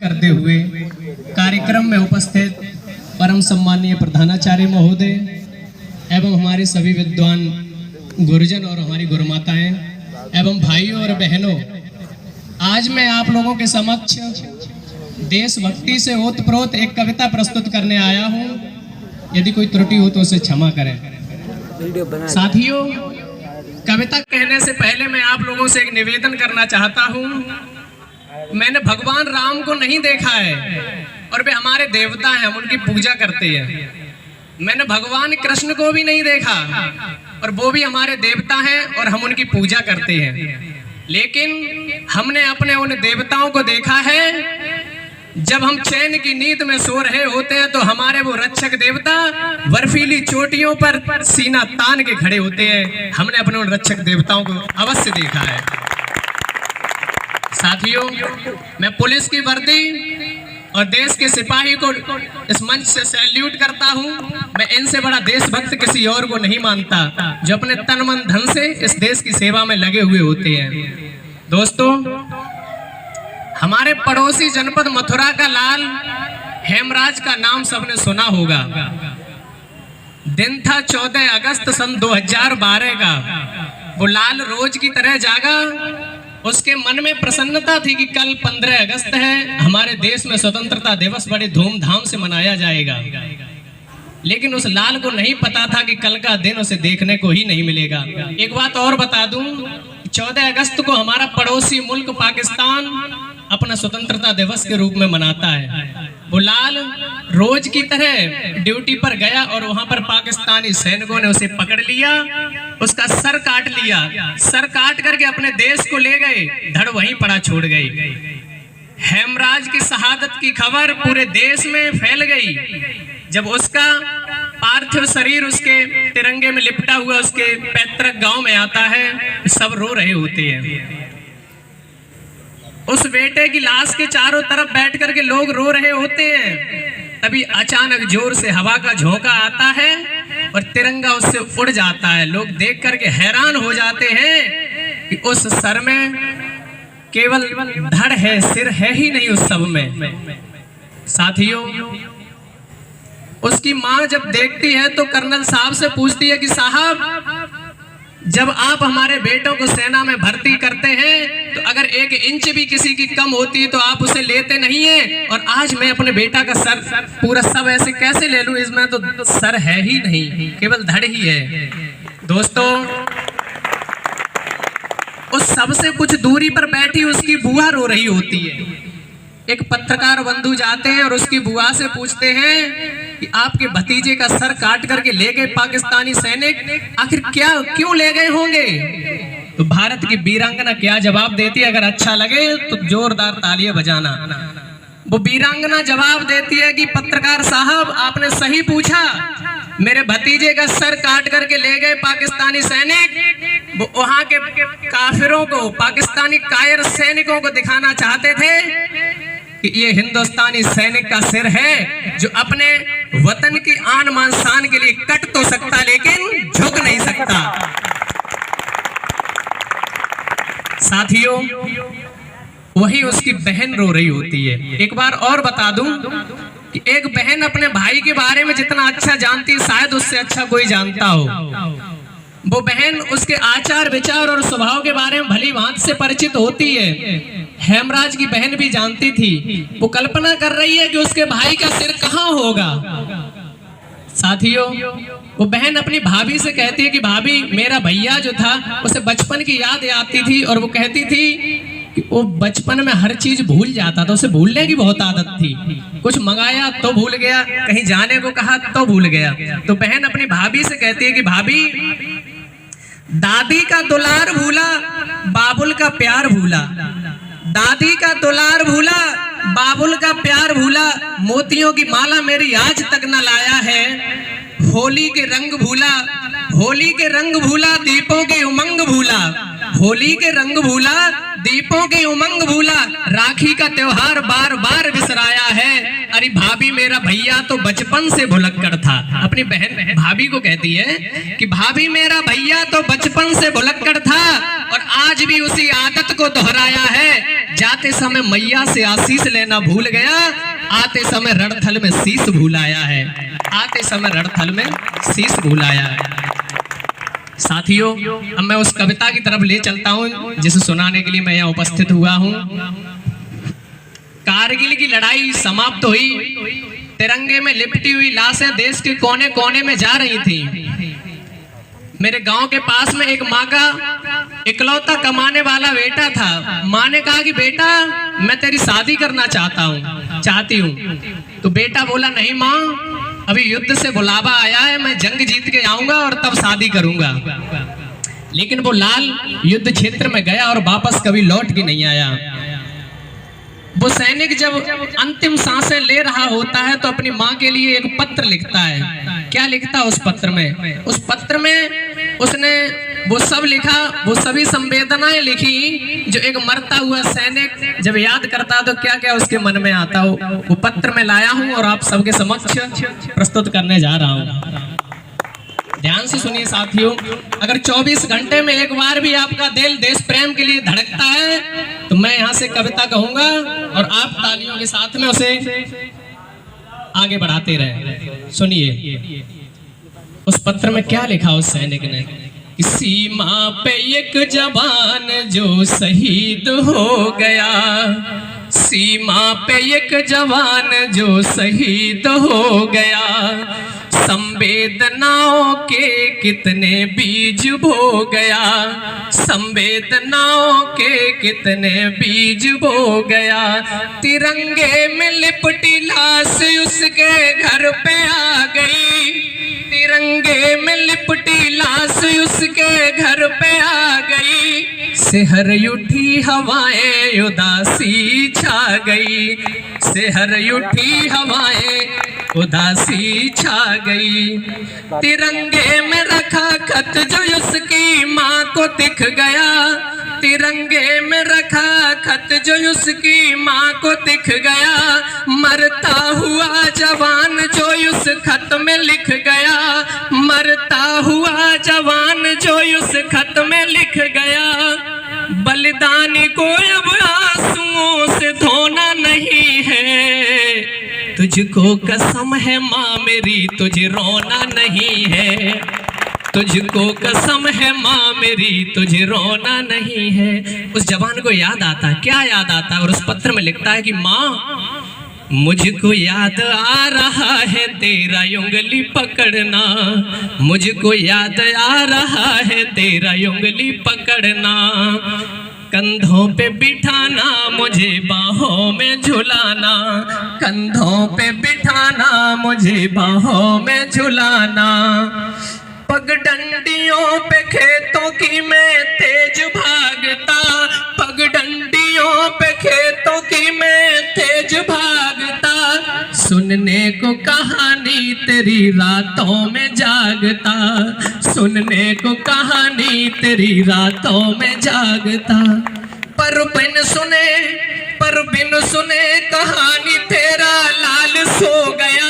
करते हुए कार्यक्रम में उपस्थित परम सम्मानीय प्रधानाचार्य महोदय एवं हमारे सभी विद्वान गुरुजन और हमारी गुरुमाताएं एवं भाइयों और बहनों, आज मैं आप लोगों के समक्ष देशभक्ति से ओतप्रोत एक कविता प्रस्तुत करने आया हूं। यदि कोई त्रुटि हो तो उसे क्षमा करें। साथियों, कविता कहने से पहले मैं आप लोगों से एक निवेदन करना चाहता हूं। मैंने भगवान राम को नहीं देखा है और वे हमारे देवता हैं, हम उनकी पूजा करते हैं। मैंने भगवान कृष्ण को भी नहीं देखा और वो भी हमारे देवता हैं और हम उनकी पूजा करते हैं। लेकिन हमने अपने उन देवताओं को देखा है जब हम चैन की नींद में सो रहे होते हैं तो हमारे वो रक्षक देवता बर्फीली चोटियों पर सीना तान के खड़े होते हैं। हमने अपने उन रक्षक देवताओं को अवश्य देखा है। साथियों, मैं पुलिस की वर्दी और देश के सिपाही को इस मंच से सैल्यूट करता हूं। मैं इनसे बड़ा देशभक्त किसी और को नहीं मानता जो अपने तन मन धन से इस देश की सेवा में लगे हुए होते हैं। दोस्तों, हमारे पड़ोसी जनपद मथुरा का लाल हेमराज का नाम सबने सुना होगा। दिन था 14 अगस्त सन 2012 का। वो लाल रोज की तरह जागा। उसके मन में प्रसन्नता थी कि कल 15 अगस्त है, हमारे देश में स्वतंत्रता दिवस बड़े धूमधाम से मनाया जाएगा। लेकिन उस लाल को नहीं पता था कि कल का दिन उसे देखने को ही नहीं मिलेगा। एक बात और बता दूं, 14 अगस्त को हमारा पड़ोसी मुल्क पाकिस्तान अपना स्वतंत्रता दिवस के रूप में मनाता है। वो लाल रोज की तरह ड्यूटी पर गया और वहां पर पाकिस्तानी सैनिकों ने उसे पकड़ लिया, उसका सर काट लिया। सर काट करके अपने देश को ले गए, धड़ वहीं पड़ा छोड़ गई। हेमराज की शहादत की खबर पूरे देश में फैल गई। जब उसका पार्थिव शरीर उसके तिरंगे में लिपटा हुआ उसके पैतृक गांव में आता है, सब रो रहे होते हैं। उस बेटे की लाश के चारों तरफ बैठ करके लोग रो रहे होते हैं। तभी अचानक जोर से हवा का झोंका आता है और तिरंगा उससे उड़ जाता है। लोग देख करके हैरान हो जाते हैं कि उस सर में केवल धड़ है, सिर है ही नहीं उस सब में। साथियों, उसकी मां जब देखती है तो कर्नल साहब से पूछती है कि साहब, जब आप हमारे बेटों को सेना में भर्ती करते हैं तो अगर 1 इंच भी किसी की कम होती है तो आप उसे लेते नहीं हैं, और आज मैं अपने बेटा का सर पूरा सब ऐसे कैसे ले लूं, इसमें तो सर है ही नहीं, केवल धड़ ही है। दोस्तों, उस सबसे कुछ दूरी पर बैठी उसकी बुआ रो रही होती है। एक पत्रकार बंधु जाते हैं और उसकी बुआ से पूछते हैं कि आपके भतीजे का सर काट करके ले गए पाकिस्तानी सैनिक, आखिर क्यों ले गए होंगे? तो भारत की वीरांगना क्या जवाब देती है? अगर अच्छा लगे तो जोरदार तालियां बजाना। वो वीरांगना जवाब देती है कि पत्रकार साहब, आपने सही पूछा, मेरे भतीजे का सर काट करके ले गए पाकिस्तानी सैनिक। वो वहां के काफिरों को, पाकिस्तानी कायर सैनिकों को दिखाना चाहते थे कि ये हिंदुस्तानी सैनिक का सिर है जो अपने वतन की आन मान शान के लिए कट तो सकता लेकिन झुक नहीं सकता। साथियों, वही उसकी बहन रो रही होती है। एक बार और बता दूं कि एक बहन अपने भाई के बारे में जितना अच्छा जानती है, शायद उससे अच्छा कोई जानता हो। वो बहन उसके आचार विचार और स्वभाव के बारे में भली भांति से परिचित होती है। हेमराज की बहन भी जानती थी। वो कल्पना कर रही है कि उसके भाई का सिर कहाँ होगा। साथियों, वो बहन अपनी भाभी से कहती है कि भाभी, मेरा भैया जो था उसे बचपन की याद आती थी और वो कहती थी कि वो बचपन में हर चीज भूल जाता था, उसे भूलने की बहुत आदत थी। कुछ मंगाया तो भूल गया, कहीं जाने को कहा तो भूल गया। तो बहन अपनी भाभी से कहती है कि भाभी, दादी का दुलार भूला, बाबुल का प्यार भूला। दादी का दुलार भूला, बाबुल का प्यार भूला, मोतियों की माला मेरी आज तक न लाया है। होली के रंग भूला, होली के रंग भूला, दीपों की उमंग भूला। होली के रंग भूला, दीपों की उमंग भूला, राखी का त्योहार बार बार बिसराया है। अरे भाभी मेरा भैया तो बचपन से भुलक्कड़ था। अपनी बहन भाभी को कहती है कि भाभी मेरा भैया तो बचपन से भुलक्कड़ था और आज भी उसी आदत को दोहराया है। जाते समय मैया से आशीष लेना भूल गया, आते समय रणथल में शीश भूलाया है। आते समय रणथल में शीश भूलाया है। साथियों, अब मैं उस कविता की तरफ ले चलता हूं जिसे सुनाने के लिए मैं यहाँ उपस्थित हुआ हूं। कारगिल की लड़ाई समाप्त हुई, तिरंगे में लिपटी हुई लाशें देश के कोने कोने में जा रही थी। मेरे गांव के पास में एक माँ का इकलौता कमाने वाला बेटा था। माँ ने कहा कि बेटा मैं तेरी शादी करना चाहती हूँ। तो बेटा बोला नहीं माँ, अभी युद्ध से बुलावा आया है, मैं जंग जीत के आऊंगा और तब शादी करूंगा। लेकिन वो लाल युद्ध क्षेत्र में गया और वापस कभी लौट के नहीं आया। वो सैनिक जब अंतिम सांसें ले रहा होता है तो अपनी माँ के लिए एक पत्र लिखता है। क्या लिखता है उस पत्र में? उस पत्र में उसने वो सब लिखा, वो सभी संवेदनाएं लिखी जो एक मरता हुआ सैनिक जब याद करता तो क्या क्या उसके मन में आता हो। वो पत्र में लाया हूं और आप सबके समक्ष प्रस्तुत करने जा रहा हूं। ध्यान से सुनिए साथियों, अगर 24 घंटे में एक बार भी आपका दिल देश प्रेम के लिए धड़कता है तो मैं यहाँ से कविता कहूंगा और आप तालियों के साथ में उसे आगे बढ़ाते रहे। सुनिए उस पत्र में क्या लिखा उस सैनिक ने। सीमा पे एक जवान जो शहीद हो गया, सीमा पे एक जवान जो शहीद हो गया, संवेदनाओं के कितने बीज बो गया, संवेदनाओं के कितने बीज बो गया। तिरंगे में लिपटी लाश उसके घर पे आ गई, तिरंगे में लिपटी लाश उसके घर पे आ गई। शहर उठी हवाएं उदासी छा गई, शहर उठी हवाएं उदासी छा गई। तिरंगे में रखा खत जो उसकी माँ को दिख गया, तिरंगे में रखा खत जो उसकी माँ को दिख गया। मरता हुआ जवान जो उस खत में लिख गया, मरता हुआ जवान जो उस खत में लिख गया। बलिदानी को अब आंसुओं से धोना नहीं है, तुझको कसम है माँ मेरी तुझे रोना नहीं है, तुझको कसम है माँ मेरी तुझे रोना नहीं है। उस जवान को याद आता, क्या याद आता? और उस पत्र में लिखता है कि माँ मुझको याद आ रहा है तेरा उंगली पकड़ना, मुझको याद आ रहा है तेरा उंगली पकड़ना। कंधों पे बिठाना मुझे बाहों में झुलाना, कंधों पे बिठाना मुझे बाहों में झुलाना। पगडंडियों पे खेतों की मैं तेज भागता, पगडंडियों पे खेतों की मैं तेज भागता। सुनने को कहानी तेरी रातों में जागता, सुनने को कहानी तेरी रातों में जागता। पर बिन सुने कहानी तेरा लाल सो गया,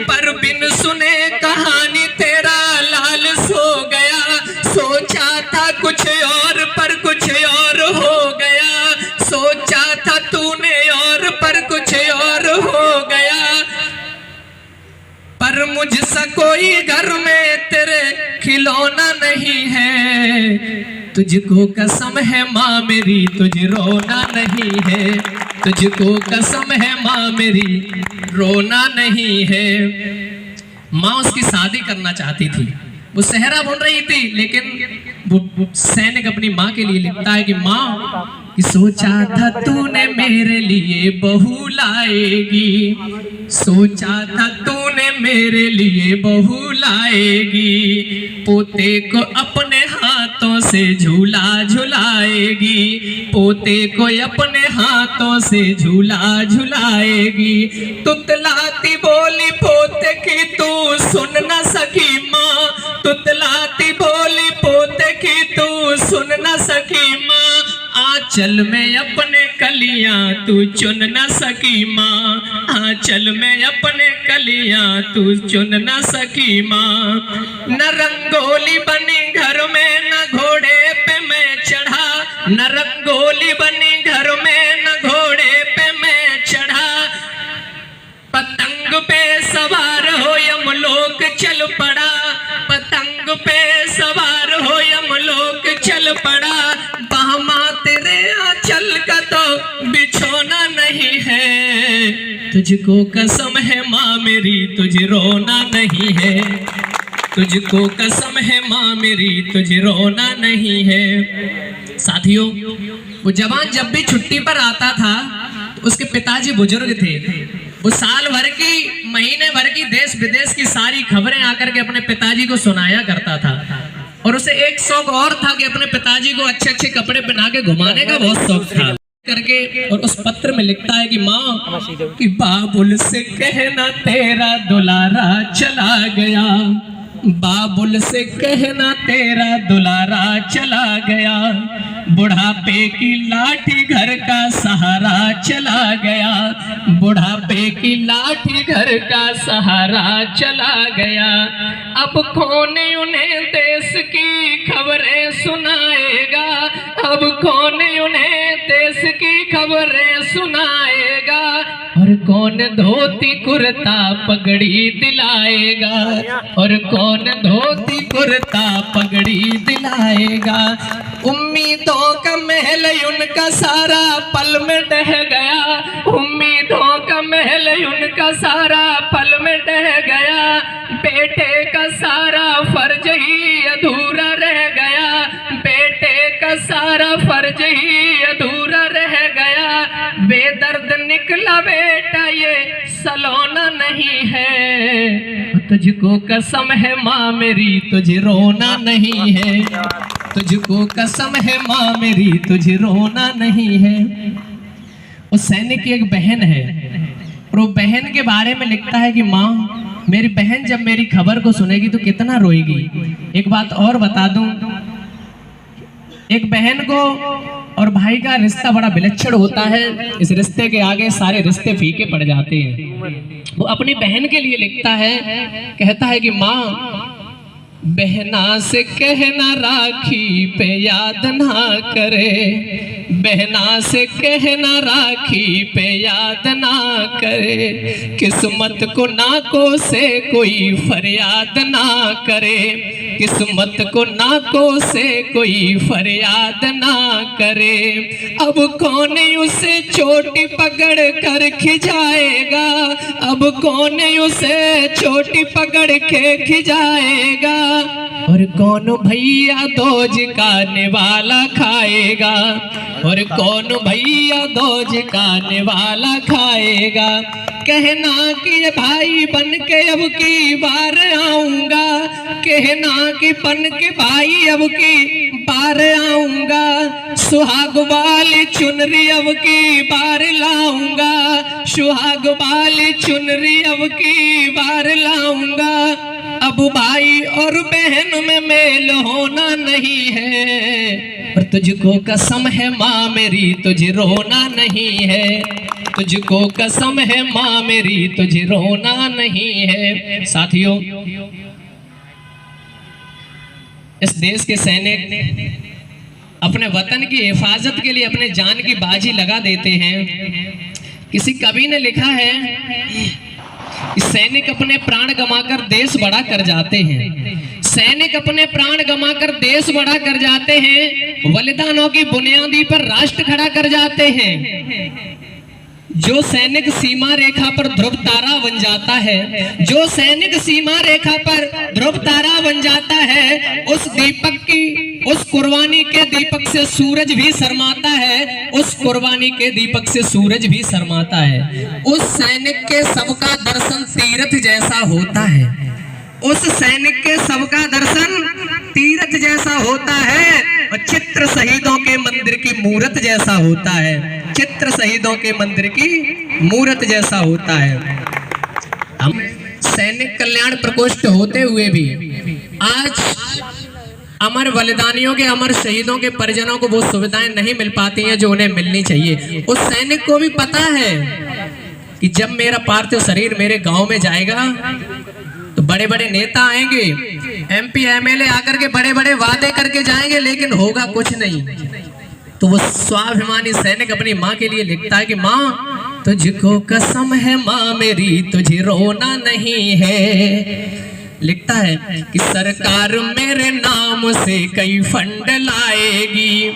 पर बिन सुने कहानी तेरा लाल सो गया। सोचा था कुछ और पर कुछ और हो गया, सोचा था तूने और पर कुछ और हो गया। पर मुझसा कोई घर में तेरे खिलौना नहीं है, तुझको कसम है माँ मेरी तुझे रोना नहीं है, तुझको कसम है माँ मेरी रोना नहीं है। माँ उसकी शादी करना चाहती थी, वो सेहरा बुन रही थी, लेकिन वो सैनिक अपनी माँ के लिए लिखता है कि माँ कि सोचा था तूने मेरे लिए बहू लाएगी, सोचा था तूने मेरे लिए बहू लाएगी। पोते को अपने हाथों से झूला झुलाएगी, पोते को अपने हाथों से झूला झुलाएगी। तुतलाती बोली पोते की तू सुन न सकी माँ, तुतलाती बोली पोते की तू सुन न सकी आंचल में अपने कलियां तू चुन न सकी माँ, आंचल में अपने कलियां तू चुन न सकी माँ। न रंगोली बनी घर में न घोड़े पे मैं चढ़ा, न रंगोली बनी घर में न घोड़े पे मैं चढ़ा। पतंग पे सवार हो यमलोक चल पड़ा, पतंग पे सवार हो यमलोक चल पड़ा। बामा तेरे आंचल का तो बिछोना नहीं है, तुझको कसम है माँ मेरी तुझे रोना नहीं है, तुझको कसम है माँ मेरी तुझे रोना नहीं है। साथियों, वो जवान जब भी छुट्टी पर आता था तो उसके पिताजी बुजुर्ग थे। वो साल भर की, महीने भर की, देश विदेश की सारी खबरें आकर के अपने पिताजी को सुनाया करता था। और उसे एक शौक और था कि अपने पिताजी को अच्छे अच्छे कपड़े पहना के घुमाने का बहुत शौक था करके। और उस पत्र में लिखता है कि माँ कि बाबुल से कहना तेरा दुलारा चला गया, बाबुल से कहना तेरा दुलारा चला गया। बुढ़ापे की लाठी घर का सहारा चला गया, बुढ़ापे की लाठी घर का सहारा चला गया। अब कौन उन्हें देश की खबरें सुनाएगा, अब कौन उन्हें देश की खबरें सुनाएगा। और कौन धोती कुर्ता पगड़ी दिलाएगा, और कौन धोती कुर्ता पगड़ी दिलाएगा। उम्मीदों का महल उनका सारा पल में ढह गया, उम्मीदों का महल उनका सारा पल में ढह गया। बेटे का सारा फर्ज ही अधूरा रह गया, बेटे का सारा फर्ज ही अधूरा रह गया। बेदर्द निकला बेटा ये सलोना नहीं है, तुझको कसम है माँ मेरी तुझे रोना नहीं है, तुझको कसम है माँ मेरी तुझे रोना नहीं है। उस सैनिक की एक बहन है और वो बहन के बारे में लिखता है कि माँ मेरी बहन जब मेरी खबर को सुनेगी तो कितना रोएगी। एक बात और बता दूं, एक बहन को और भाई का रिश्ता बड़ा विलक्षण होता है। इस रिश्ते के आगे सारे रिश्ते फीके पड़ जाते हैं। वो अपनी बहन के लिए लिखता है, कहता है कि माँ बहना से कहना राखी पे याद ना करे, बहना से कहना राखी पे याद ना करे। किस्मत को नाकों से कोई फरियाद ना करे, किस्मत को नाकों से कोई फरियाद ना करे। अब कौन उसे चोटी पकड़ कर खिजाएगा, अब कौन उसे चोटी पकड़ के खिजाएगा। और कौन भैया दोज का निवाला खाएगा, और कौन भैया दोज का निवाला खाएगा। कहना कि भाई बन के अब की बार आऊंगा, कहना कि बन के भाई अब की बार आऊंगा। सुहाग वाली चुनरी अब की बार लाऊंगा, सुहाग वाली चुनरी अब की बार लाऊंगा। अब भाई और बहन में मेल होना नहीं है, और तुझको कसम है माँ मेरी तुझे रोना नहीं है, तुझको कसम है माँ मेरी तुझे रोना नहीं है। साथियों, इस देश के सैनिक अपने वतन की हिफाजत के लिए अपने जान की बाजी लगा देते हैं। किसी कवि ने लिखा है कि सैनिक अपने प्राण गंवाकर देश बड़ा कर जाते हैं, सैनिक अपने प्राण गंवाकर देश बड़ा कर जाते हैं, बलिदानों की बुनियादी पर राष्ट्र खड़ा कर जाते हैं। जो सैनिक सीमा रेखा पर ध्रुव तारा बन जाता है, जो सैनिक सीमा रेखा पर ध्रुव तारा बन जाता है, उस दीपक की, उस कुर्बानी के दीपक से सूरज भी शर्माता है, उस कुर्बानी के दीपक से सूरज भी शर्माता है। उस सैनिक के सबका दर्शन तीर्थ जैसा होता है, उस सैनिक के सबका दर्शन तीर्थ जैसा होता है, और चित्र शहीदों के मंदिर की मूरत जैसा होता है, चित्र शहीदों के मंदिर की मूरत जैसा होता है। हम सैनिक कल्याण प्रकोष्ठ होते हुए भी आज अमर बलिदानियों के, अमर शहीदों के परिजनों को वो सुविधाएं नहीं मिल पाती हैं जो उन्हें मिलनी चाहिए। उस सैनिक को भी पता है कि जब मेरा पार्थिव शरीर मेरे गांव में जाएगा तो बड़े बड़े नेता आएंगे, MP MLA आकर के बड़े बड़े वादे करके जाएंगे, लेकिन होगा कुछ नहीं। तो वो स्वाभिमानी सैनिक अपनी माँ के लिए लिखता है कि माँ तुझको कसम है माँ मेरी, तुझे रोना नहीं है। लिखता है कि सरकार मेरे नाम से कई फंड लाएगी,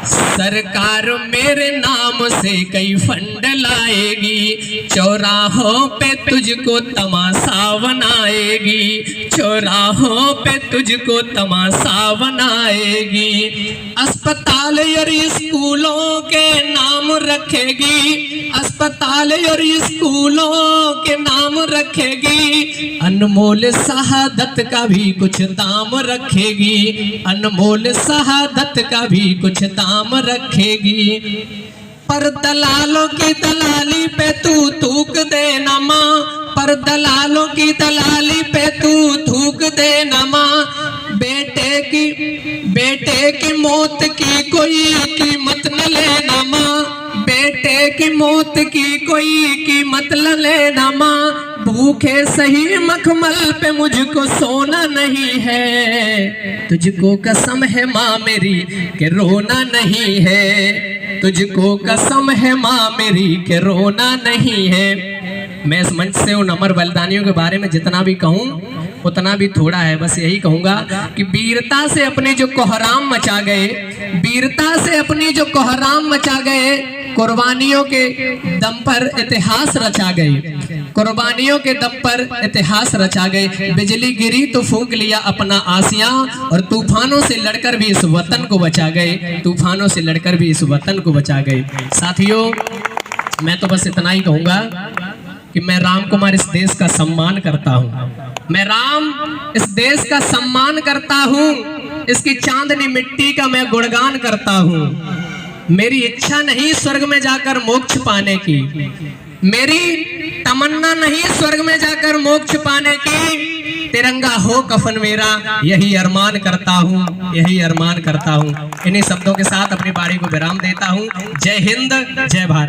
सरकार मेरे नाम से कई फंड लाएगी, चौराहों पे तुझको तमाशा बनाएगी, चौराहों पे तुझको तमाशा बनाएगी, अस्पताल और स्कूलों के नाम रखेगी, अस्पताल और स्कूलों के नाम रखेगी, अनमोल शहादत का भी कुछ दाम रखेगी, अनमोल शहादत का भी कुछ दाम रखेगी। पर दलालों की दलाली पे तू थूक देना माँ, पर दलालों की दलाली पे तू थूक देना माँ, बेटे की मौत की कोई कीमत न लेना माँ, बेटे की मौत की कोई कीमत न लेना माँ, भूखे सही मखमल पे मुझको सोना नहीं है, तुझको कसम है माँ मेरी कि रोना नहीं है, तुझको कसम है माँ मेरी कि रोना नहीं है। मैं इस मंच से उन अमर बलिदानियों के बारे में जितना भी कहूँ उतना भी थोड़ा है। बस यही कहूँगा कि वीरता से अपने जो कोहराम मचा गए, वीरता से अपनी जो कोहराम मचा गए, कुर्बानियों के दम पर इतिहास रचा गए, कुर्बानियों के दम पर इतिहास रचा गए। बिजली गिरी तो फूंक लिया अपना आसियां, और तूफानों से लड़कर भी इस वतन को बचा गए, तूफानों से लड़कर भी इस वतन को बचा गए। साथियों, मैं तो बस इतना ही कहूँगा कि मैं राम कुमार इस देश का सम्मान करता हूँ, मैं राम इस देश का सम्मान करता हूँ, इसकी चांदनी मिट्टी का मैं गुणगान करता हूँ। मेरी इच्छा नहीं स्वर्ग में जाकर मोक्ष पाने की, मेरी तमन्ना नहीं स्वर्ग में जाकर मोक्ष पाने की, तिरंगा हो कफन मेरा यही अरमान करता हूँ, यही अरमान करता हूँ। इन्हीं शब्दों के साथ अपनी बारी को विराम देता हूँ। जय हिंद, जय भारत।